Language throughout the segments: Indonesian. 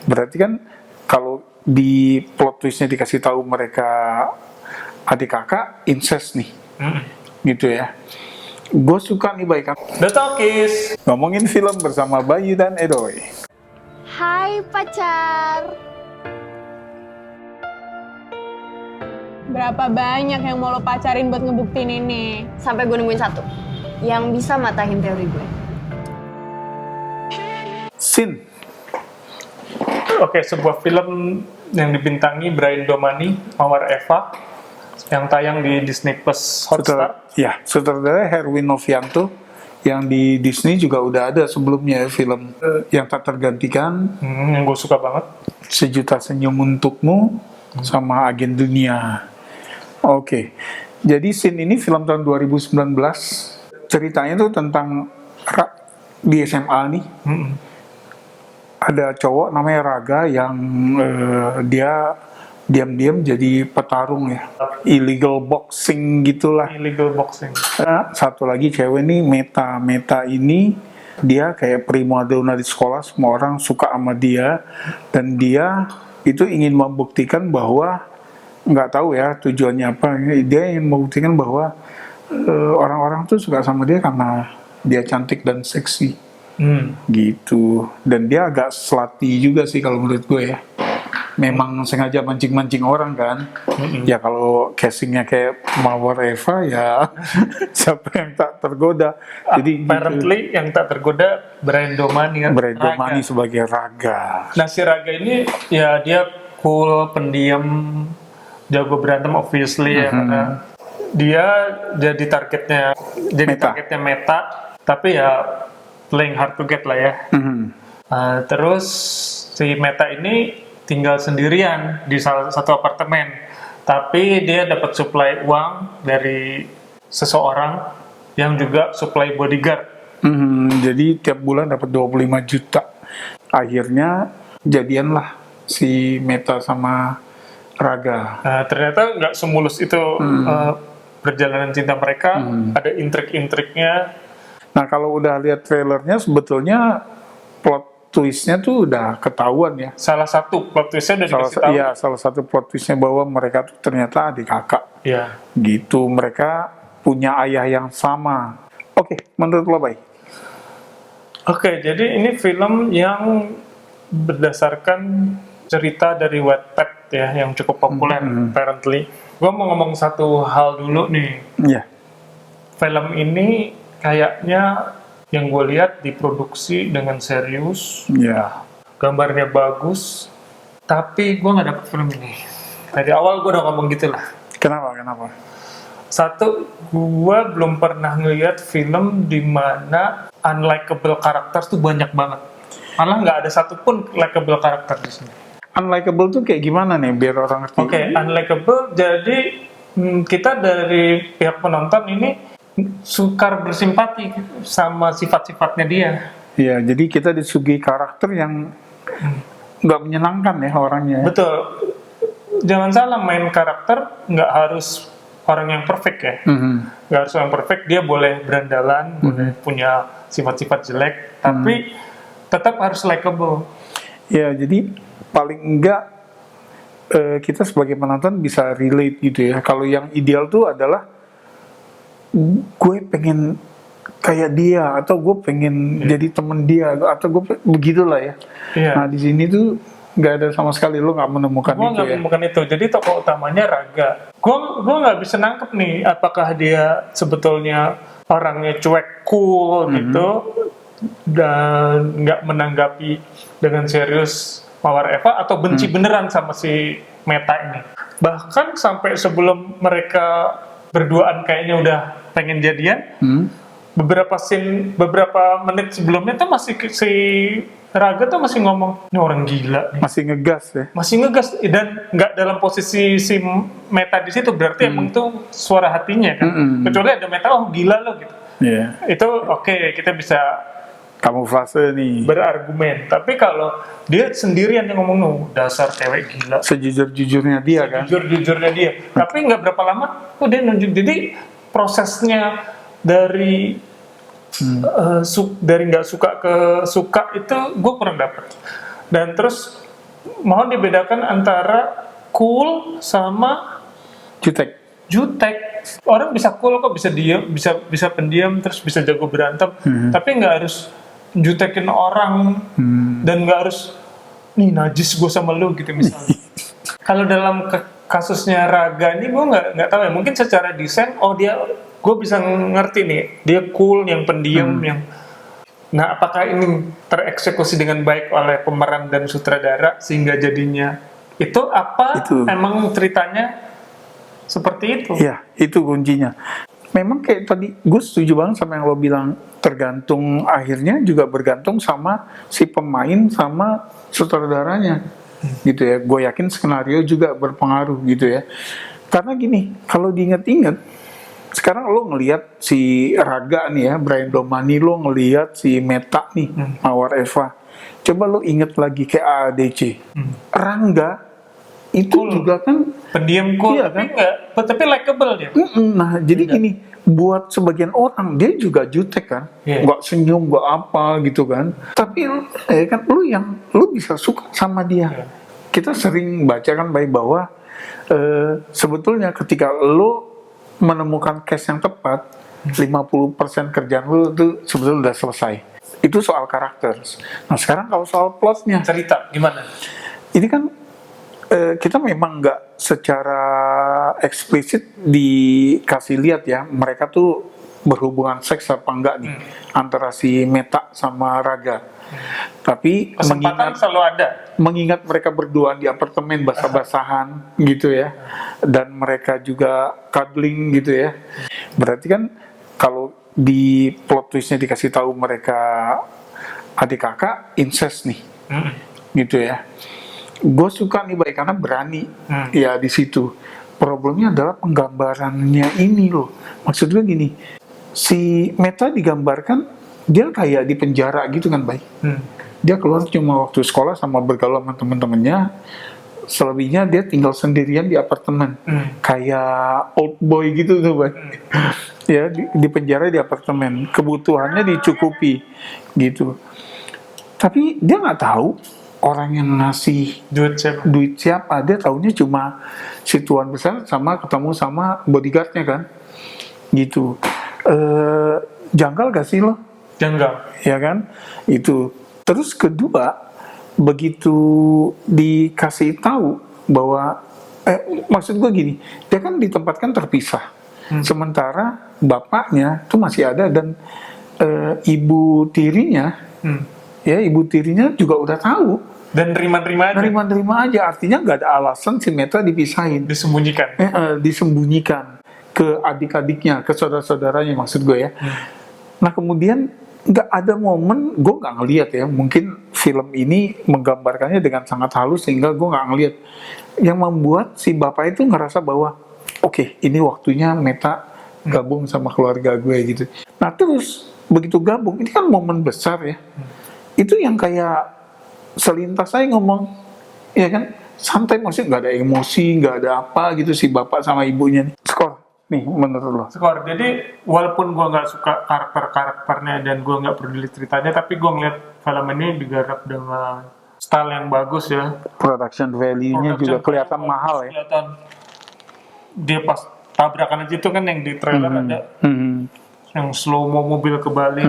Berarti kan kalau di plot twistnya dikasih tahu mereka adik kakak incest nih, gitu ya. Gue suka nih Bay kan. The Talkies. Ngomongin film bersama Bayu dan Edoy. Hai pacar. Berapa banyak yang mau lo pacarin buat ngebuktiin ini? Sampai gue nemuin satu yang bisa matahin teori gue. Sin. Oke, sebuah film yang dibintangi Brian Domani, Mawar Eva, yang tayang di Disney Plus Hotstar. Sutradara Herwin Novianto, yang di Disney juga udah ada sebelumnya film yang tak tergantikan, Yang gue suka banget. Sejuta Senyum Untukmu, sama Agen Dunia. Oke, jadi Sin ini film tahun 2019. Ceritanya tuh tentang di SMA nih. Ada cowok namanya Raga yang dia diam-diam jadi petarung ya, illegal boxing gitulah. Illegal boxing. Satu lagi cewek nih, Meta ini dia kayak primadona di sekolah, semua orang suka sama dia, dan dia itu ingin membuktikan bahwa, nggak tahu ya tujuannya apa, dia ingin membuktikan bahwa orang-orang tuh suka sama dia karena dia cantik dan seksi. Gitu. Dan dia agak slutty juga sih kalau menurut gue ya. Memang sengaja mancing-mancing orang kan. Ya kalau casingnya kayak Mawar Eva ya siapa yang tak tergoda. Jadi apparently yang tak tergoda Brian Domani kan. Brian Domani sebagai Raga. Nah si Raga ini ya dia cool, pendiam, jago berantem obviously ya, karena dia jadi targetnya Meta, tapi ya playing hard to get lah ya. Terus si Meta ini tinggal sendirian di salah satu apartemen, tapi dia dapat suplai uang dari seseorang yang juga suplai bodyguard. Jadi tiap bulan dapat 25 juta. Akhirnya jadianlah si Meta sama Raga. Ternyata nggak semulus itu perjalanan cinta mereka, ada intrik-intriknya. Nah kalau udah lihat trailernya sebetulnya plot twistnya tuh udah ketahuan ya. Salah satu plot twistnya udah dikasih tahu. Iya, salah satu plot twistnya bahwa mereka tuh ternyata adik kakak. Iya. Gitu, mereka punya ayah yang sama. Oke, menurut lo Bay? Oke, jadi ini film yang berdasarkan cerita dari Wattpad ya, yang cukup populer apparently. Gue mau ngomong satu hal dulu nih. Iya. Film ini kayaknya yang gue lihat diproduksi dengan serius. Iya. Gambarnya bagus, tapi gue nggak dapet film ini. Dari awal gue udah ngomong gitu lah. Kenapa? Satu, gue belum pernah ngeliat film di mana unlikable karakter tuh banyak banget. Malah nggak ada satupun likable karakter di sini. Unlikable tuh kayak gimana nih biar orang ngerti? Oke, unlikable jadi kita dari pihak penonton ini sukar bersimpati sama sifat-sifatnya dia. Iya, jadi kita disuguhi karakter yang nggak menyenangkan ya orangnya. Betul. Jangan salah, main karakter nggak harus orang yang perfect ya. Nggak harus orang perfect, dia boleh berandalan, boleh punya sifat-sifat jelek, tapi tetap harus likable. Ya, jadi paling enggak kita sebagai penonton bisa relate gitu ya. Kalau yang ideal tuh adalah gue pengen kayak dia, atau gue pengen jadi temen dia, atau gue begitulah ya. Nah di sini tuh nggak ada sama sekali, lo nggak menemukan Gue itu nggak menemukan itu. Jadi tokoh utamanya Raga. Gue nggak bisa nangkep nih apakah dia sebetulnya orangnya cuek, cool gitu, dan nggak menanggapi dengan serius Mawar Eva, atau benci beneran sama si Meta ini. Bahkan sampai sebelum mereka berduaan kayaknya udah pengen jadian, beberapa menit sebelumnya tuh masih si Raga tuh masih ngomong, ini orang gila nih. Masih ngegas ya. Masih ngegas, dan nggak dalam posisi si Meta di situ, berarti emang tuh suara hatinya kan. Kecuali ada Meta, oh gila lo gitu. Yeah. Itu oke, kita bisa kamuflase nih. Berargumen. Tapi kalau dia sendirian yang ngomong, oh, dasar cewek gila. Sejujur-jujurnya dia kan. Sejujur-jujurnya dia. Tapi nggak berapa lama, oh dia nunjuk. Jadi prosesnya dari dari nggak suka ke suka itu gue kurang dapet. Dan terus mohon dibedakan antara cool sama Jutek. jutek. Orang bisa cool kok, bisa diam, bisa pendiam, terus bisa jago berantem, tapi nggak harus jutekin orang dan nggak harus nih najis gue sama lu gitu misalnya. Kalau dalam kasusnya Raga ini gue nggak tahu ya, mungkin secara desain gue bisa ngerti nih dia cool, yang pendiam, yang nah apakah ini tereksekusi dengan baik oleh pemeran dan sutradara sehingga jadinya itu apa emang ceritanya seperti itu? Ya, itu kuncinya. Memang kayak tadi, gue setuju banget sama yang lo bilang, tergantung akhirnya juga bergantung sama si pemain sama sutradaranya, gitu ya. Gue yakin skenario juga berpengaruh gitu ya. Karena gini, kalau diingat-ingat, sekarang lo ngelihat si Raga nih ya, Brian Domani, lo ngelihat si Meta nih, Mawar Eva. Coba lo inget lagi kayak AADC. Rangga itu juga kan pendiam cool, iya, tapi likable dia. Nah, jadi gini, buat sebagian orang dia juga jutek kan, nggak senyum, nggak apa gitu kan. Tapi kan lu bisa suka sama dia. Kita sering baca kan bahwa sebetulnya ketika lu menemukan case yang tepat, 50% kerjaan lu itu sebetulnya udah selesai. Itu soal karakter. Nah sekarang kalau soal plotnya, cerita gimana? ini kan kita memang nggak secara eksplisit dikasih lihat ya mereka tuh berhubungan seks apa enggak nih antara si Meta sama Raga. Tapi kesempatan selalu ada. Mengingat mereka berdua di apartemen basah-basahan gitu ya, dan mereka juga cuddling gitu ya. Berarti kan kalau di plot twistnya dikasih tahu mereka adik kakak incest nih, gitu ya. Gue suka nih baik karena berani ya di situ. Problemnya adalah penggambarannya ini loh. Maksud gue gini, si Meta digambarkan dia kayak di penjara gitu kan baik. Dia keluar cuma waktu sekolah sama bergaul sama temen-temennya. Selebihnya dia tinggal sendirian di apartemen, kayak old boy gitu tuh baik. Ya di penjara di apartemen, kebutuhannya dicukupi gitu. Tapi dia nggak tahu orang yang ngasih duit siapa, dia taunya cuma si tuan besar sama ketemu sama bodyguardnya kan, gitu. Janggal gak sih lo? Janggal. Ya kan, itu. Terus kedua, begitu dikasih tahu bahwa, maksud gue gini, dia kan ditempatkan terpisah, sementara bapaknya tuh masih ada dan ibu tirinya, ya ibu tirinya juga udah tahu. Dan nerima-nerima aja, artinya nggak ada alasan si Meta dipisahin. Disembunyikan. Disembunyikan ke adik-adiknya, ke saudara-saudaranya maksud gue ya. Nah kemudian nggak ada momen, gue nggak ngelihat ya, mungkin film ini menggambarkannya dengan sangat halus sehingga gue nggak ngelihat yang membuat si bapak itu ngerasa bahwa oke, ini waktunya Meta gabung sama keluarga gue gitu. Nah terus begitu gabung, ini kan momen besar ya. Itu yang kayak selintas saya ngomong, ya kan, santai, maksudnya nggak ada emosi, nggak ada apa gitu si bapak sama ibunya nih. Skor nih menurut lo? Skor. Jadi walaupun gue nggak suka karakternya dan gue nggak peduli ceritanya, tapi gue ngeliat film ini digarap dengan style yang bagus ya. Production value-nya juga kelihatan mahal ya. Kelihatan dia pas tabrakan aja itu kan yang di trailer ada yang slow mo mobil kebalik.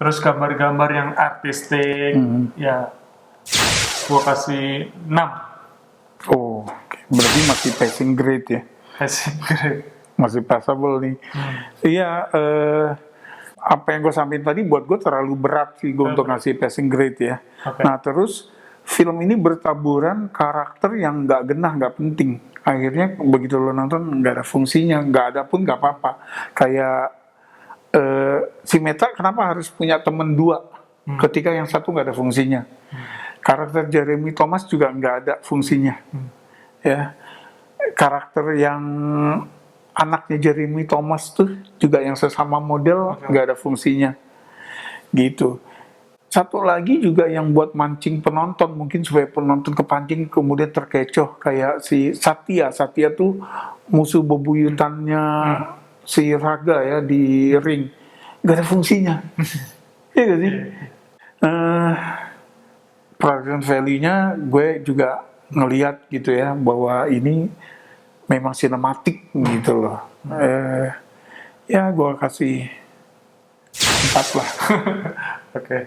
Terus gambar-gambar yang artistik, ya, gua kasih 6. Oh, berarti masih passing grade ya? Passing grade. Masih passable nih. Iya, apa yang gue sampaikan tadi buat gue terlalu berat sih gue untuk ngasih passing grade ya. Nah terus, film ini bertaburan karakter yang nggak genah, nggak penting. Akhirnya begitu lo nonton nggak ada fungsinya, nggak ada pun nggak apa-apa. Kayak si Meta kenapa harus punya temen dua ketika yang satu nggak ada fungsinya. Karakter Jeremy Thomas juga nggak ada fungsinya. Ya, karakter yang anaknya Jeremy Thomas tuh juga yang sesama model nggak ada fungsinya. Gitu. Satu lagi juga yang buat mancing penonton, mungkin supaya penonton kepancing kemudian terkecoh, kayak si Satya. Satya tuh musuh bebuyutannya si Raga ya di ring, gak ada fungsinya. Iya gak sih? production value-nya gue juga ngelihat gitu ya bahwa ini memang sinematik gitu loh. Ya gue kasih 4 lah. Oke.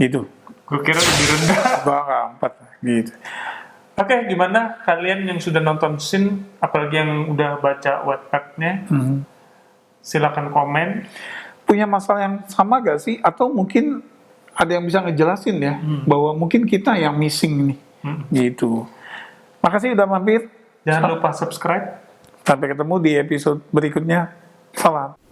Gitu. Gue kira lebih rendah. Gue nggak 4 gitu. Oke, gimana kalian yang sudah nonton Sin, apalagi yang udah baca Wattpad-nya? Silakan komen. Punya masalah yang sama gak sih? Atau mungkin ada yang bisa ngejelasin ya bahwa mungkin kita yang missing nih. Gitu. Makasih udah mampir. Jangan lupa subscribe. Sampai ketemu di episode berikutnya. Salam.